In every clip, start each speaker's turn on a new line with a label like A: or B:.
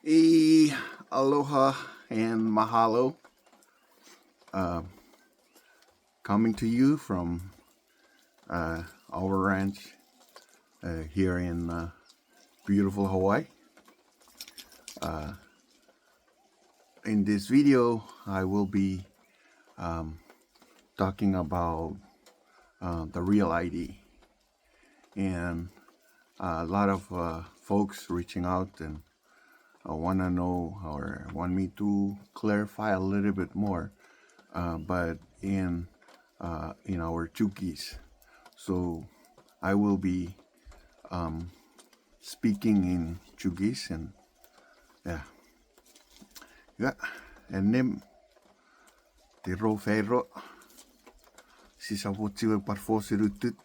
A: Aloha and mahalo. Coming to you from our ranch here in beautiful Hawaii. In this video, I will be talking about the real ID, and a lot of folks reaching out and want to know or want me to clarify a little bit more, but in our Chuukese. So I will be speaking in Chuukese, and and name te ro ferro si sa votiwe par force rutut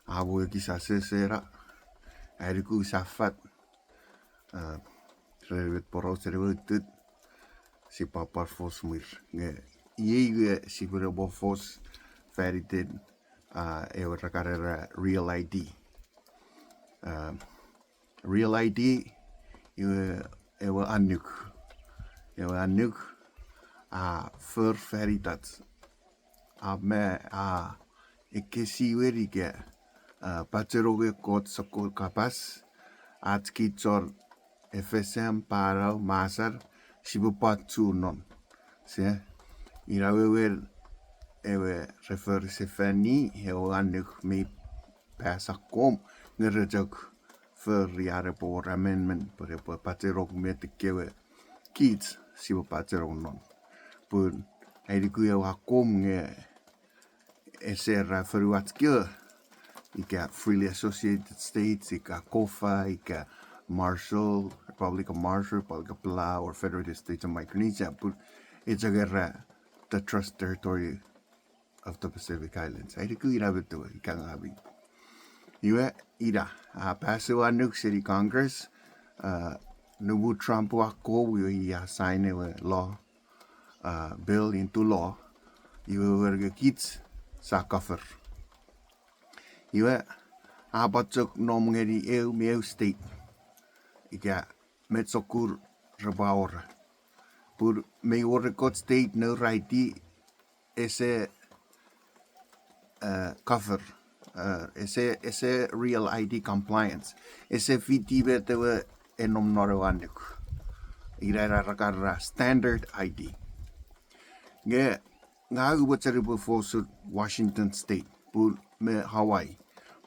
A: abo ki sa sesera ariku sa fat revet poro servutut si pa par force mir nge ye si por bo force ferited e o carrera real ID. Real ID e o anuk för feritat me ke siweri ke pateroge kot sakol kapas at kitzor FSM para masar sibupat non se irawe ewe refer se fani o anuk me pasakom ngerejok för jare på amendment på paterog med kewe kids sibupat non pun ai ku ya kom nge esera feruatskio ika freely associated states ika kofa ika Marshall, Republic of Marshall, Republic of Palau, or Federated States of Micronesia, but it's a guerra the trust territory of the Pacific Islands. Ai ku ira betu ika ngabi iwe ira paso anuk city congress nubu Trump wa ko wi ya sign a law bill into law. You were kids sa kafir. You abatok nomngeri meu state. Ika metsokur rebaur. Pur me record state no righty ese kafir. Ese real ID compliance. Ese fiti betewe enom norawanuk. Ira rakara standard ID. Nga ubacharibu for Washington State, put me Hawaii,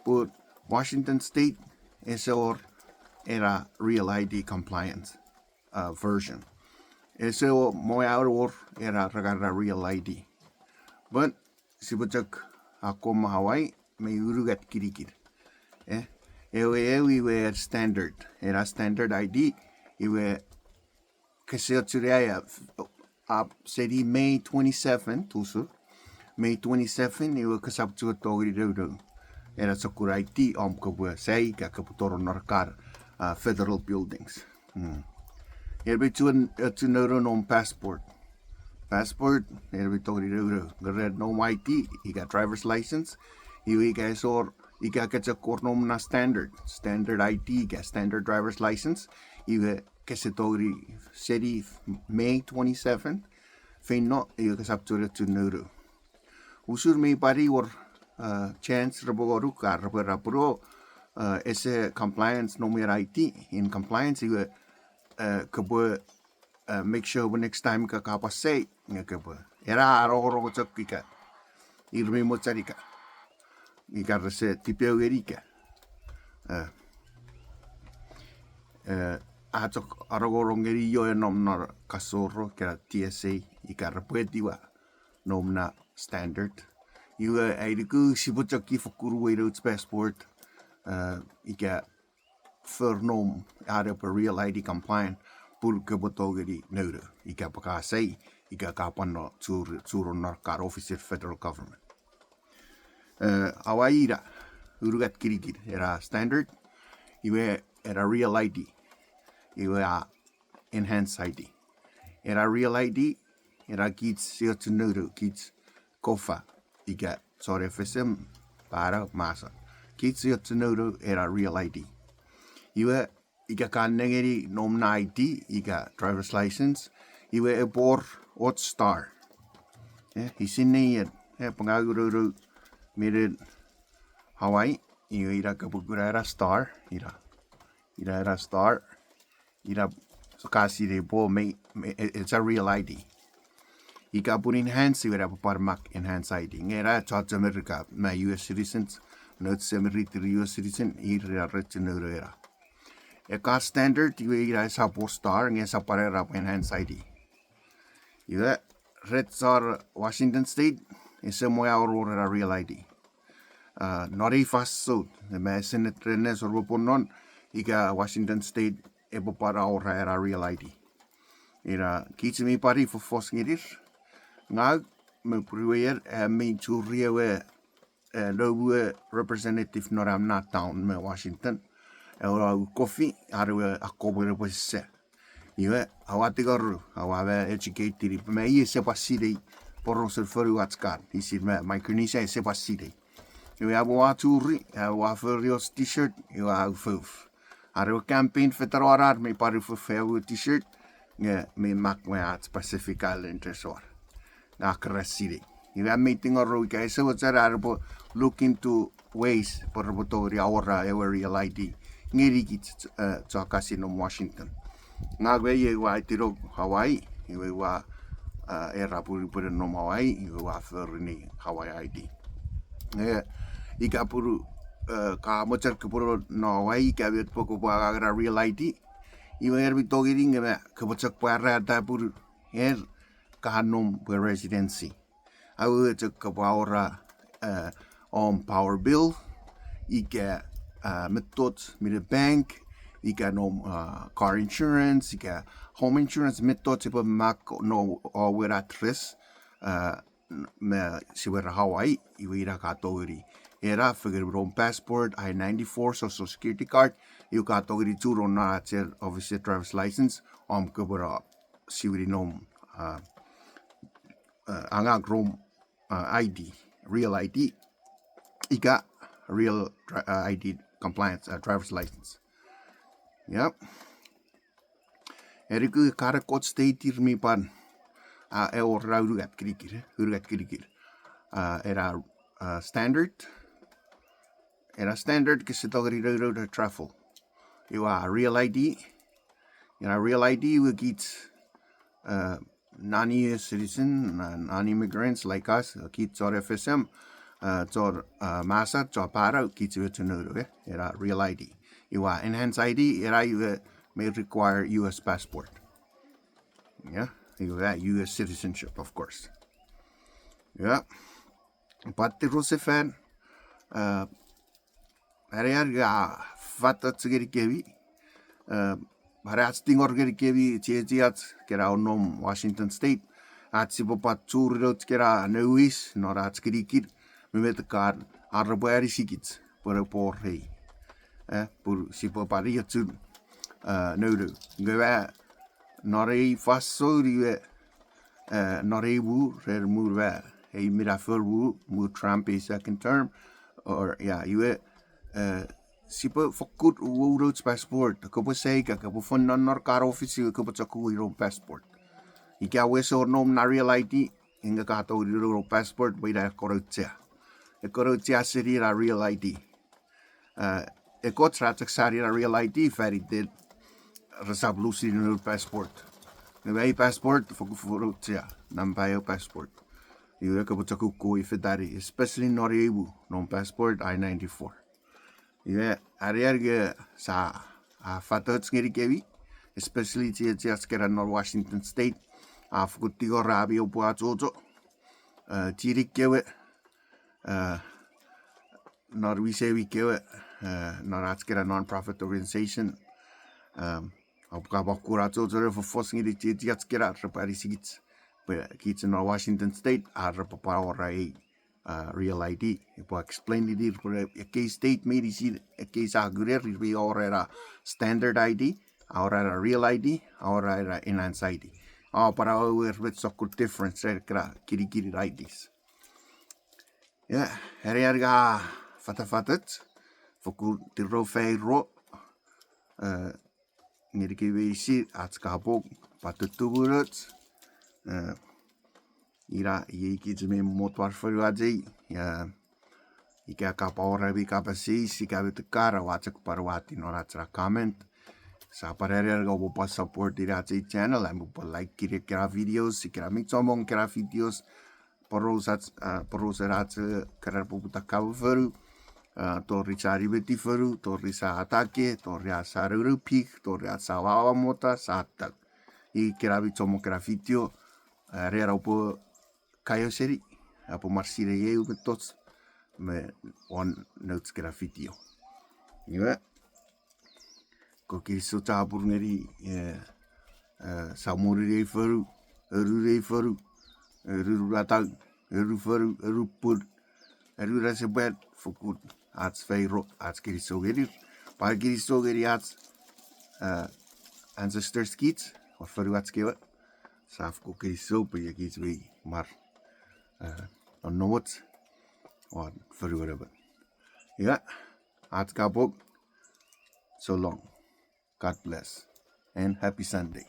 A: put Washington State is our era real ID compliance version. Is our moya era regarding real ID, but si bachak akoma Hawaii me urugat kirikir. We were standard era standard ID. Iwe kaseotsuriaya. City May 27, tuso. May 27, iwa kasabtu togri dodo. Era sakuraiti kabua sei ka kaputoro narkar federal buildings. Erbe to know on passport. Passport, erbe togri dodo. Gared no IT, he got driver's license. Iwi guys or ika kacha kornom na standard ID, ga standard driver's license. Iwe Kesetogri City, May 27th. Feino, you can up to Nuru. Usur me pari or chance Raboruka, Rapuro, esse compliance no mere IT. In compliance, you could make sure next time Kakapa say, Era Roro Chokika, Irmi Mozzarica. You got to say Tipeo Erika. Atok aragorongeri yo nomna kasoro kera TSA ikarapuetiwa nomna standard. You aidiku sibuchaki fukuru weirots passport ika for nom out of a real ID compliant pulka botogeri noda ika pakasei ika kapano tsuro narkar officer federal government. Awaira urugat kirikir era standard iwe era real ID. You are enhanced ID. Era real ID, era kids siotsunodo, kids kofa, iga sorry FSM para masa. Kids siotsunodo era real ID. You ika kannengeri nom na ID, ika driver's license, iwe e bor ot star. Hisine yet, pangaguru mire Hawaii, ira kapukura era star, ira era star, ira so kasi de bo it's a real ID. Ika pun enhance ira parmak enhance ID. Ngera chat America, my US citizens, not semiriti US citizen, ira retinura era. Eka standard ira sa po star, nge sa parera enhance ID. Ira red star Washington State, isa mo ya aurora real ID. Nori faso, me senator nes or ponon, ika Washington State e para ora era real ID. Ira kitsi mi pari for fos ngirir. Ngag me priwer me churriewe lowe representative noram town me Washington. Ora coffee arwe akobere posse. Iwe awatigaru awabe educated me ye se paside por ser foru atskar. Isi me Micronesia se paside. You have a touri, a furious t-shirt, you have foof. Are campaign federal me pari for fair t-shirt, me mak me at Pacific Island resort. City. You have meeting or roika, so what's that look into ways for Robotoria or our real ID. Nirigit Chuukese no Washington. Nagwe you are Tiro Hawaii, you were era puri no Hawaii, you are for Hawaii ID. Ika puru ka mochar kapuro no Hawaii ka vet poko pa agra real ID. Iwa togiring me kapochak pa rata puru kahanom per residency. I will check kapaora on power bill. Ika metot mit bank. Ika no car insurance. Ika home insurance metot sipa mak no wera tres. Me siwera Hawaii. Iwa ira katogiri. Era figure on passport, I-94 social security card. You got to get two on obviously driver's license. Kubura siwiri nom angag rom ID, real ID. Ika real ID compliance driver's license. Yep. Eriku karakot state irmi pan or raurugat krikir. Era standard. Era standard kasi togri road travel. You are real ID. You know, real ID will get non-US citizen, non-immigrants like us. Kids or FSM, or masa, or para, kids with no. Era real ID. You are enhanced ID. Era you may require US passport. Yeah, you have US citizenship, of course. Yeah, but the Rusifan. Ariarga fata tsugeri kevi. Hariats tingor geri kevi chejiat kera onom Washington State. At sipopat churrot kera neuis norats kerikir. Mimet kar arraboari sikits por por hei. Por sipopari yatsun nodo. Gwe norei faso riwe norei wu rer murwe. Hei mirafer wu mu Trump a second term. Or yeah, you sipa fokut roads passport kapo say kapo fon nor car office kapo chaku iro passport ika weso nom na real ID inga kato iro passport baida korotsia e korotsia siri la real ID e kotra sari la real ID fari did resab lucy no passport ne passport fokurotsia nampayo passport you kapo chaku ko ifedari especially noribu non passport I-94. Yeah, ariarga sa fatots ngeri kevi, especially just kera North Washington State, afkutigo rabi opo atsozo, tirik kewe, norwisevi kewe, noratskera non-profit organization, opkabakura atsozo for forcing it just kera repari sigits, but kids in North Washington State are repapara real ID. Ipo explain it for a case state made a case agurer we or standard ID, or a real ID, or a enhanced ID. Para with so good difference kiri IDs. Yeah, heriarga fatafatet for good the ro fei ro ngiri ki weisi ats kapok patutuburut ira i ki me motwar faru ajei ya i ka paora bi ka pasi si ka te kara watsak parwati no ratra comment sa parere go po support ira ajei channel and po like kira videos si kira mitsomong kira videos porosat kara po takaw faru to richari beti faru to risa atake to ria saruru pik to ria sawawa mota satak i kira mitsomong kira video rera po kayo seri apo marsire ye umetos me on notes kira video iwa ko kiso tabur ngeri samuri re faru eru ratag eru faru eru pur eru rasebet fukut ats feiro ats kiso geri pa kiso geri ats ancestors kids of faru ats kewa saf ko kiso pe ye kids we mar on notes or faru whatever yeah ats kapok so long. God bless and happy Sunday.